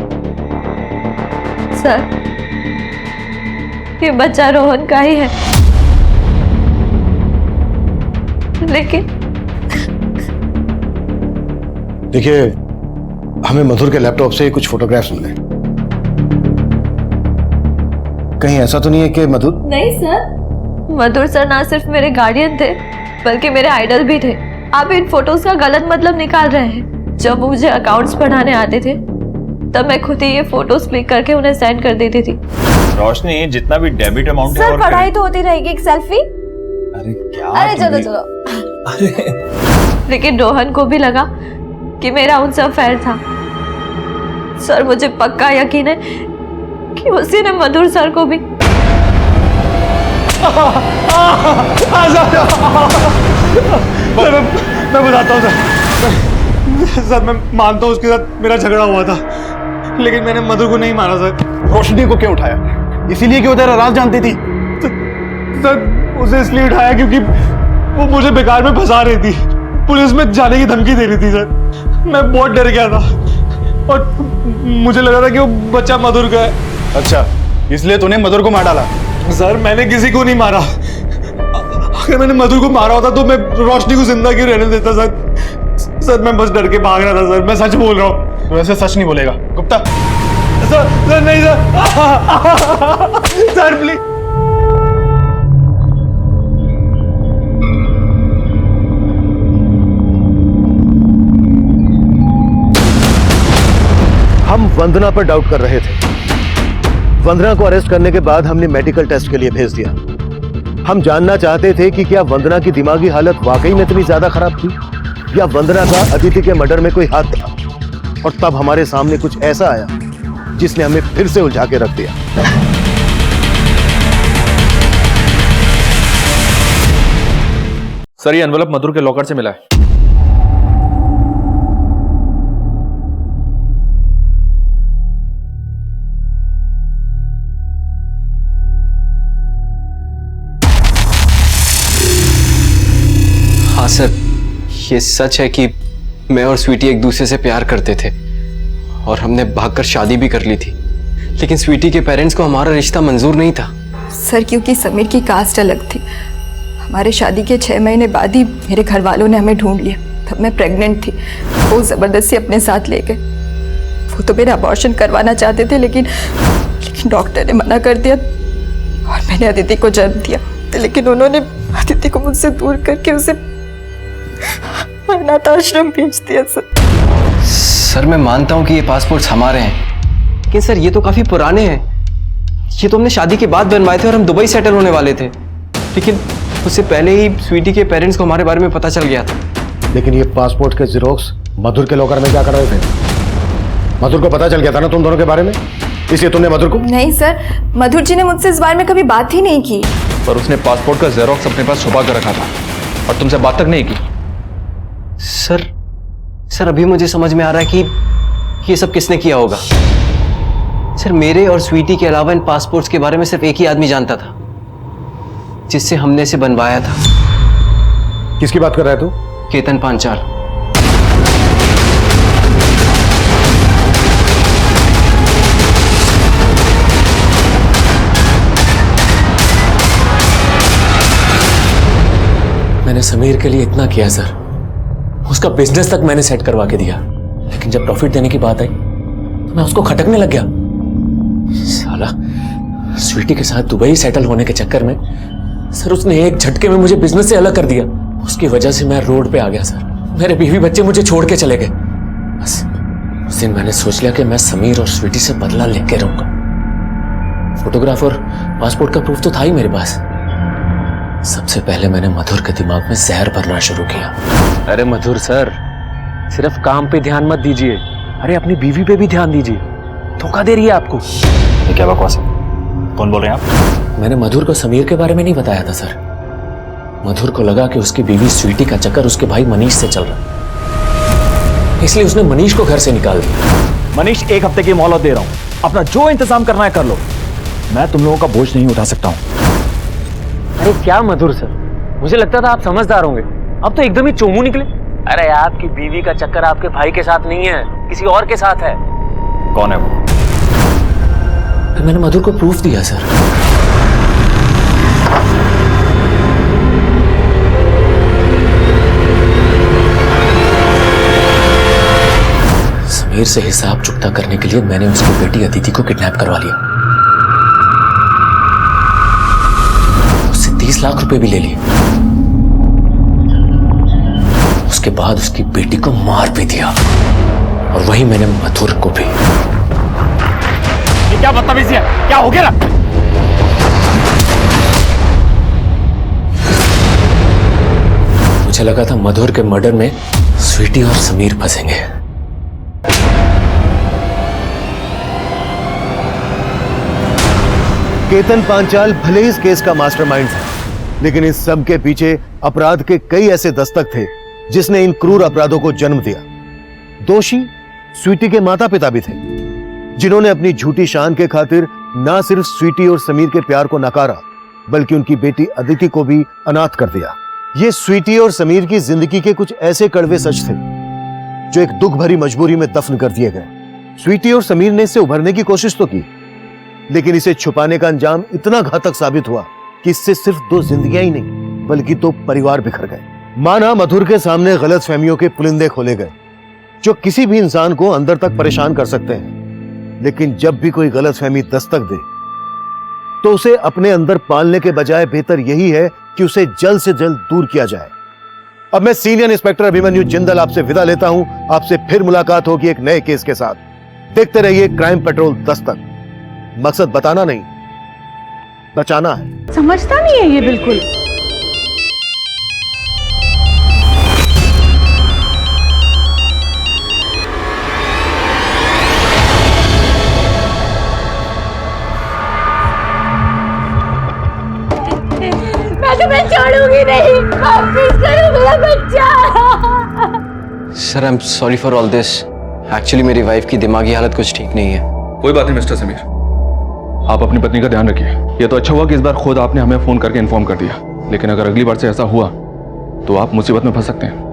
सर, ये बच्चा रोहन का ही है, लेकिन देखिए, हमें मधुर के लैपटॉप से कुछ फोटोग्राफ्स मिले। कहीं ऐसा तो नहीं है कि मधुर? नहीं सर, मधुर सर ना सिर्फ मेरे गार्डियन थे बल्कि मेरे आइडल भी थे। आप इन फोटोज का गलत मतलब निकाल रहे हैं। जब मुझे अकाउंट्स पढ़ाने आते थे तब मैं खुद ही ये फोटोज क्लिक करके उन्हें सेंड कर देती थी। रोशनी, जितना भी डेबिट अमाउंट है सर, पढ़ाई तो होती रहेगी, एक सेल्फी। अरे क्या? अरे चलो चलो। लेकिन रोहन को भी लगा कि मेरा उनसे अफेयर था। सर, मुझे पक्का यकीन है कि उसी ने मधुर सर को भी। मैं बताता हूँ सर, मैं मानता हूँ उसके साथ मेरा झगड़ा हुआ था, लेकिन मैंने मधुर को नहीं मारा सर। रोशनी को क्यों उठाया? इसीलिए कि वो तेरा राज जानती थी? सर, उसे इसलिए उठाया क्योंकि वो मुझे बेकार में फंसा रही थी, पुलिस में जाने की धमकी दे रही थी सर। मैं बहुत डर गया था और मुझे लगा था कि वो बच्चा मधुर का है। अच्छा, इसलिए तूने मधुर को मार डाला? सर, मैंने किसी को नहीं मारा। अगर मैंने मधुर को मारा होता तो मैं रोशनी को जिंदा क्यों रहने देता सर? सर, मैं बस डर के भाग रहा था सर, मैं सच बोल रहा हूँ। तू ऐसे सच नहीं बोलेगा गुप्ता। सर नहीं सर, सर प्लीज। हम वंदना पर डाउट कर रहे थे। वंदना को अरेस्ट करने के बाद हमने मेडिकल टेस्ट के लिए भेज दिया। हम जानना चाहते थे कि क्या वंदना की दिमागी हालत वाकई में इतनी ज्यादा खराब थी या वंदना का अदिति के मर्डर में कोई हाथ था। और तब हमारे सामने कुछ ऐसा आया जिसने हमें फिर से उलझा के रख दिया। सर, ये एनवलप मधुर के लॉकर से मिला है। सर, ये सच है कि मैं और स्वीटी एक दूसरे से प्यार करते थे और हमने भागकर शादी भी कर ली थी, लेकिन स्वीटी के पेरेंट्स को हमारा रिश्ता मंजूर नहीं था। सर क्योंकि समीर की कास्ट अलग थी। हमारे शादी के 6 महीने बाद ही मेरे घर वालों ने हमें ढूंढ लिया। तब मैं प्रेग्नेंट थी। वो ज़बरदस्ती अपने साथ ले गए। वो तो मेरा अबॉर्शन करवाना चाहते थे, लेकिन डॉक्टर ने मना कर दिया और मैंने अदिति को जन्म दिया। लेकिन उन्होंने अदिति को मुझसे दूर करके उसे अनाथ आश्रम भेज दिया। सर मैं मानता हूँ कि ये पासपोर्ट्स हमारे हैं, लेकिन सर ये तो काफी पुराने हैं। ये तो हमने शादी के बाद बनवाए थे और हम दुबई सेटल होने वाले थे, लेकिन उससे पहले ही स्वीटी के पेरेंट्स को हमारे बारे में पता चल गया था। लेकिन ये पासपोर्ट के जेरोक्स मधुर के लॉकर में क्या कर रहे थे? मधुर को पता चल गया था ना तुम दोनों के बारे में, इसलिए तुमने मधुर को? नहीं सर, मधुर जी ने मुझसे इस बारे में कभी बात ही नहीं की। पर उसने पासपोर्ट का जेरोक्स अपने पास छुपा कर रखा था और तुमसे बात तक नहीं की। सर अभी मुझे समझ में आ रहा है कि ये सब किसने किया होगा। सर मेरे और स्वीटी के अलावा इन पासपोर्ट्स के बारे में सिर्फ एक ही आदमी जानता था, जिससे हमने इसे बनवाया था। किसकी बात कर रहा है तू? केतन पांचाल। मैंने समीर के लिए इतना किया सर, उसका बिजनेस तक मैंने सेट करवा के दिया, लेकिन जब प्रॉफिट देने की बात आई तो मैं उसको खटकने लग गया। साला स्वीटी के साथ दुबई सेटल होने के चक्कर में सर उसने एक झटके में मुझे बिजनेस से अलग कर दिया। उसकी वजह से मैं रोड पे आ गया सर। मेरे बीवी बच्चे मुझे छोड़ के चले गए। बस उस दिन मैंने सोच लिया कि मैं समीर और स्वीटी से बदला लेके रहूंगा। फोटोग्राफ और पासपोर्ट का प्रूफ तो था ही मेरे पास। सबसे पहले मैंने मधुर के दिमाग में जहर भरना शुरू किया। अरे मधुर सर, सिर्फ काम पे ध्यान मत दीजिए, अरे अपनी बीवी पे भी ध्यान दीजिए। धोखा दे रही है आपको। ये क्या बकवास है? कौन बोल रहे हैं आप? मैंने मधुर को समीर के बारे में नहीं बताया था सर। मधुर को लगा कि उसकी बीवी स्वीटी का चक्कर उसके भाई मनीष से चल रहा है, इसलिए उसने मनीष को घर से निकाल दिया। मनीष, 1 हफ्ते की मोहलत दे रहा हूं, अपना जो इंतजाम करना है कर लो। मैं तुम लोगों का बोझ नहीं उठा सकता हूं। अरे क्या मधुर सर, मुझे लगता था आप समझदार होंगे, अब तो एकदम ही चोमू निकले। अरे आपकी बीवी का चक्कर आपके भाई के साथ नहीं है, किसी और के साथ है। कौन है वो? मैंने मधुर को प्रूफ दिया सर। समीर से हिसाब चुकता करने के लिए मैंने उसकी बेटी अदिति को किडनैप करवा लिया। उससे 30 लाख रुपए भी ले लिए। उसके बाद उसकी बेटी को मार भी दिया, और वही मैंने मधुर को भी। ये क्या बदतमीजी है? क्या हो गया? मुझे लगा था मधुर के मर्डर में स्वीटी और समीर फंसेंगे। केतन पांचाल भले ही इस केस का मास्टरमाइंड था, लेकिन इस सब के पीछे अपराध के कई ऐसे दस्तक थे जिसने इन क्रूर अपराधों को जन्म दिया। दोषी स्वीटी के माता पिता भी थे, जिन्होंने अपनी झूठी शान के खातिर ना सिर्फ स्वीटी और समीर के प्यार को नकारा, बल्कि उनकी बेटी अदिति को भी अनाथ कर दिया। ये स्वीटी और समीर की जिंदगी के कुछ ऐसे कड़वे सच थे जो एक दुख भरी मजबूरी में दफन कर दिए गए। स्वीटी और समीर ने इससे उभरने की कोशिश तो की, लेकिन इसे छुपाने का अंजाम इतना घातक साबित हुआ कि इससे सिर्फ 2 जिंदगियां ही नहीं, बल्कि 2 परिवार बिखर गए। माना मधुर के सामने गलतफहमियों के पुलिंदे खोले गए जो किसी भी इंसान को अंदर तक परेशान कर सकते हैं, लेकिन जब भी कोई गलतफहमी दस्तक दे तो उसे अपने अंदर पालने के बजाय बेहतर यही है कि उसे जल्द से जल्द दूर किया जाए। अब मैं सीनियर इंस्पेक्टर अभिमन्यु जिंदल आपसे विदा लेता हूं। आपसे फिर मुलाकात होगी एक नए केस के साथ। देखते रहिए क्राइम पेट्रोल दस्तक। मकसद बताना नहीं, बचाना है। समझता नहीं है ये बिल्कुल। मैं तुम्हें छोड़ूंगी नहीं, वापस करो मेरा बच्चा। Sir I am sorry for all this. Actually मेरी वाइफ की दिमागी हालत कुछ ठीक नहीं है। कोई बात नहीं मिस्टर समीर, आप अपनी पत्नी का ध्यान रखिए। ये तो अच्छा हुआ कि इस बार खुद आपने हमें फोन करके इन्फॉर्म कर दिया, लेकिन अगर अगली बार से ऐसा हुआ तो आप मुसीबत में फंस सकते हैं।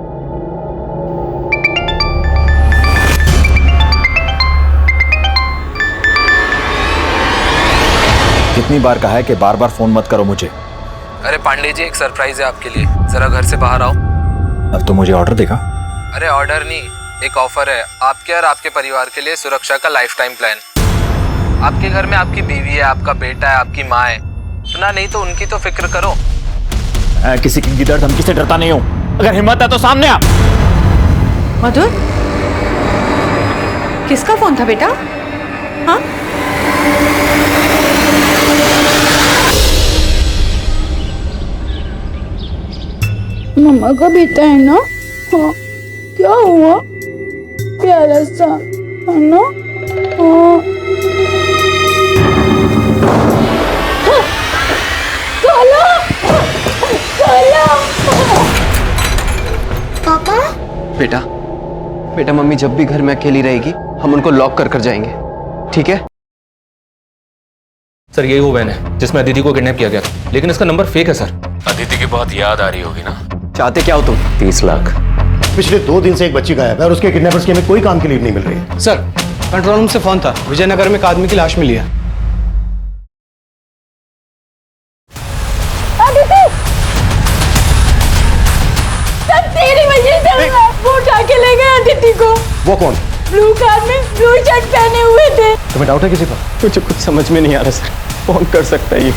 कितनी बार कहा है कि बार बार फोन मत करो मुझे। अरे पांडे जी, एक सरप्राइज है आपके लिए, जरा घर से बाहर आओ। अब तो मुझे ऑर्डर देगा। अरे ऑर्डर नहीं, एक ऑफर है आपके और आपके परिवार के लिए, सुरक्षा का लाइफ टाइम प्लान। आपके घर में आपकी बीवी है, आपका बेटा है, आपकी माँ है, सुना नहीं तो उनकी तो फिक्र करो। मैं किसी की डर धमकी से डरता नहीं हूँ। अगर हिम्मत है तो सामने आ। मधुर, किसका फोन था बेटा? हाँ, मम्मा का बेटा है ना? हाँ, क्या हुआ? प्यारा सा है ना? हाँ। काला, काला। पापा, बेटा मम्मी जब भी घर में अकेली रहेगी हम उनको लॉक कर जाएंगे, ठीक है? सर यही वो वैन है जिसमें अदिति को किडनैप किया गया था, लेकिन इसका नंबर फेक है सर। अदिति की बहुत याद आ रही होगी ना? चाहते क्या हो तुम? 30 लाख। पिछले 2 दिन से एक बच्ची गायब है और उसके किडनैपर्स की हमें कोई काम की लीड नहीं मिल रही। सर, कंट्रोल रूम से फोन था, विजयनगर में एक आदमी की लाश मिली है। तेरी वजह से वो उठा के ले गए अदिति को। वो कौन? ब्लू कार में ब्लू शर्ट पहने हुए थे। तुम्हें डाउट है किसी पर? मुझे कुछ समझ में नहीं आ रहा सर, कौन कर सकता है ये?